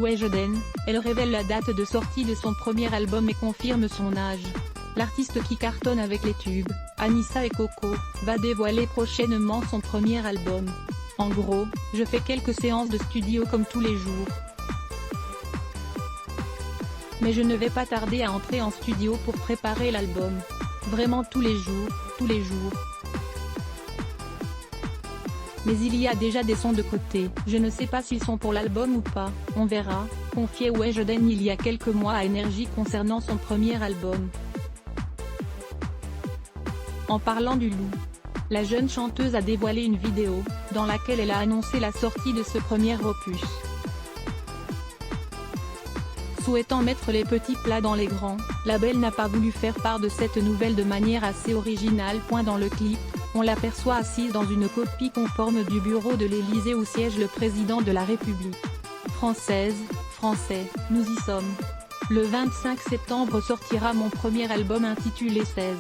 Weshden, elle révèle la date de sortie de son premier album et confirme son âge. L'artiste qui cartonne avec les tubes, Anissa et Coco, va dévoiler prochainement son premier album. En gros, je fais quelques séances de studio comme tous les jours. Mais je ne vais pas tarder à entrer en studio pour préparer l'album. Vraiment tous les jours, tous les jours. Mais il y a déjà des sons de côté, je ne sais pas s'ils sont pour l'album ou pas, on verra, confiait Weshden il y a quelques mois à Énergie concernant son premier album. En parlant du loup, la jeune chanteuse a dévoilé une vidéo, dans laquelle elle a annoncé la sortie de ce premier opus. Souhaitant mettre les petits plats dans les grands, la belle n'a pas voulu faire part de cette nouvelle de manière assez originale. Dans le clip, on l'aperçoit assise dans une copie conforme du bureau de l'Élysée où siège le président de la République. Française, Français, nous y sommes. Le 25 septembre sortira mon premier album intitulé 16.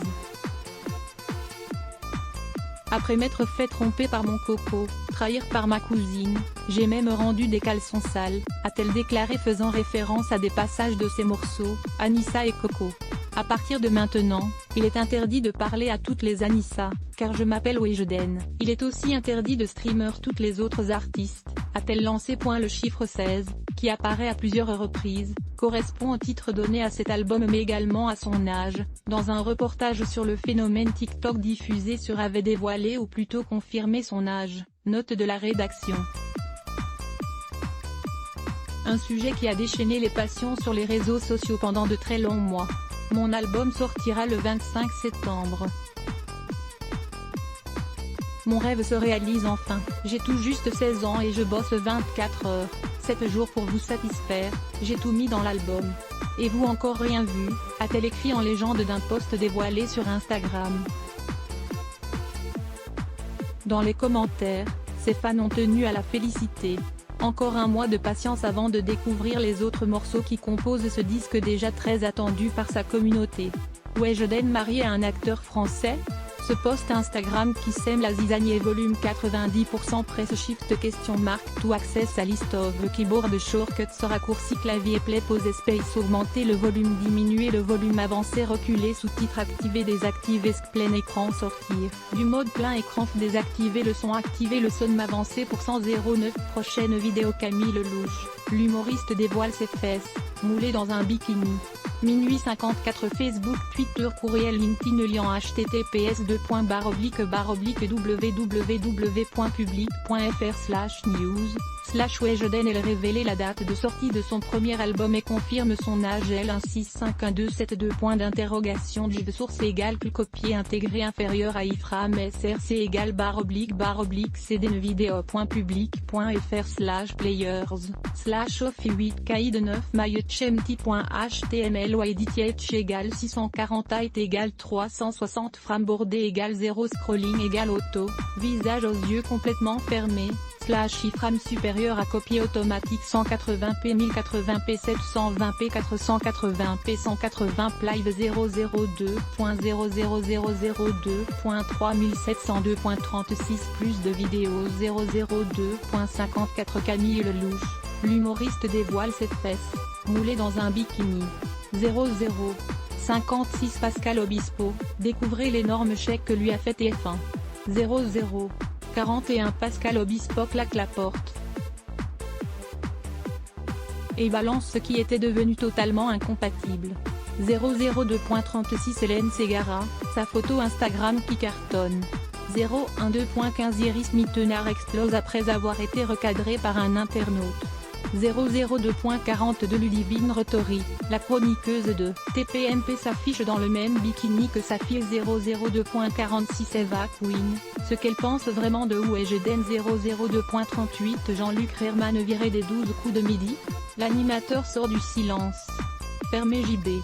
Après m'être fait tromper par mon coco, trahir par ma cousine, j'ai même rendu des caleçons sales, a-t-elle déclaré faisant référence à des passages de ses morceaux, Anissa et Coco. À partir de maintenant, il est interdit de parler à toutes les Anissa, car je m'appelle Weshden. Il est aussi interdit de streamer toutes les autres artistes, a-t-elle lancé. Le chiffre 16, qui apparaît à plusieurs reprises, correspond au titre donné à cet album mais également à son âge. Dans un reportage sur le phénomène TikTok diffusé sur avait dévoilé ou plutôt confirmé son âge, note de la rédaction. Un sujet qui a déchaîné les passions sur les réseaux sociaux pendant de très longs mois. Mon album sortira le 25 septembre. Mon rêve se réalise enfin, j'ai tout juste 16 ans et je bosse 24 heures, 7 jours pour vous satisfaire, j'ai tout mis dans l'album. Et vous encore rien vu, a-t-elle écrit en légende d'un post dévoilé sur Instagram. Dans les commentaires, ses fans ont tenu à la féliciter. Encore un mois de patience avant de découvrir les autres morceaux qui composent ce disque déjà très attendu par sa communauté. Weshden marié à un acteur français? Ce post Instagram qui sème la zizanie volume 90% press shift ? To access a list of keyboard shortcuts raccourci clavier play pause space augmenter le volume diminuer le volume avancer reculer sous-titres activer désactiver plein écran sortir du mode plein écran désactiver le son activer le son avancer pour 109 prochaine vidéo Camille Lelouch, l'humoriste dévoile ses fesses, moulées dans un bikini. Minuit 54 Facebook Twitter Courriel LinkedIn lien https://www.public.fr/news/Weshden. Elle révélait la date de sortie de son premier album et confirme son âge. L1651272 div source égale copier intégré inférieur à iframe src égale /public.fr/players/off8 9 mychmt.html ou editch égale 640 height égale 360 frame bordé égale 0 scrolling égale auto, visage aux yeux complètement fermés, iframe supérieur à copier automatique 180p 1080p 720p 480p 180 live 002.00002.3702.36 plus de vidéos 002.54 Camille Lelouch, l'humoriste dévoile ses fesses, moulées dans un bikini. 00.56 Pascal Obispo, découvrez l'énorme chèque que lui a fait TF1. 00.41 Pascal Obispo claque la porte et balance ce qui était devenu totalement incompatible. 002.36 Hélène Ségara, sa photo Instagram qui cartonne. 012.15 Iris Mittenard explose après avoir été recadré par un internaute. 002.42 Ludivine Rettori, la chroniqueuse de TPMP s'affiche dans le même bikini que sa fille. 002.46 Eva Queen, ce qu'elle pense vraiment de Weshden. 002.38 Jean-Luc Reichmann viré des 12 coups de midi, l'animateur sort du silence. Fermé JB.